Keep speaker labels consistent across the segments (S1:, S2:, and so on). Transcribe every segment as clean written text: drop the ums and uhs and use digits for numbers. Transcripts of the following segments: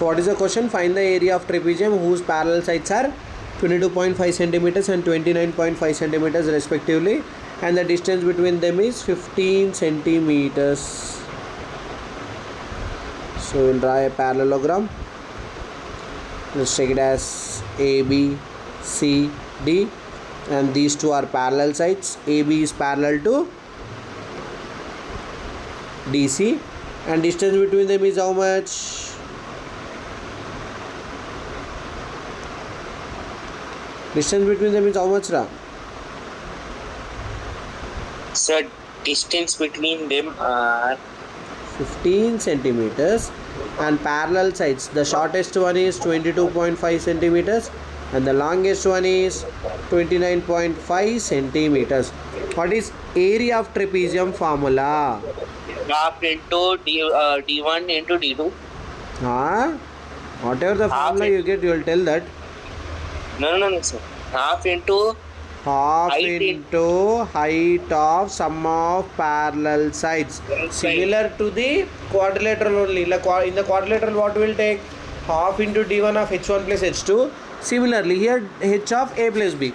S1: So what is the question? Find the area of trapezium whose parallel sides are 22.5 centimeters and 29.5 centimeters respectively, and the distance between them is 15 centimeters. So we'll draw a parallelogram. Let's take it as AB, C, D, and these two are parallel sides. AB is parallel to DC, and distance between them is how much? Distance between them is how much, Ra?
S2: Sir, distance between them are
S1: 15 centimeters, and parallel sides, the shortest one is 22.5 centimeters and the longest one is 29.5 centimeters. What is area of trapezium formula?
S2: half into D1 into D2.
S1: Whatever the formula you get, you will tell that.
S2: No, sir. Half into
S1: height of sum of parallel sides. Similar to the quadrilateral only. In the quadrilateral, what will take? Half into D1 of H1 plus H2. Similarly, here H of A plus B.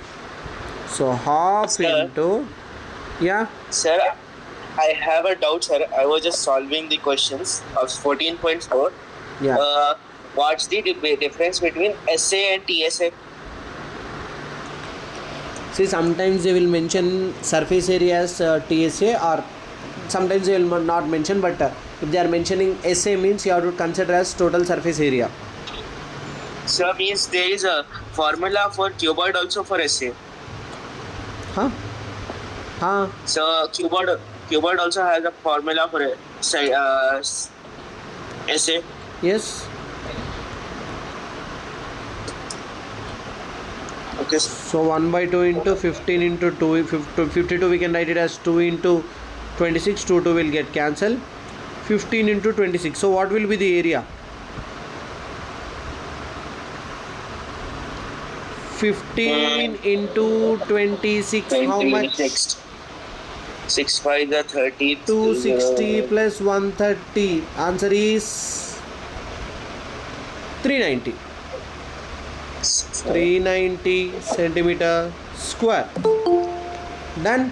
S1: So half into, yeah.
S2: Sir, I have a doubt, sir. I was just solving the questions of 14.4.
S1: Yeah.
S2: What's the difference between SA and TSA?
S1: See, sometimes they will mention surface area as TSA, or sometimes they will not mention, but if they are mentioning SA means you have to consider as total surface area.
S2: Sir, means there is a formula for cuboid also for SA. So cuboid also has a formula for SA.
S1: Yes.
S2: Okay.
S1: So 1 by 2 into 15 into 2, 52 we can write it as 2 into 26, 2 will get cancelled. 15 into 26. So what will be the area? 15 into 26, how much?
S2: 6 5 the 30.
S1: 260 plus 130. Answer is 390. 390 centimeter square. Done.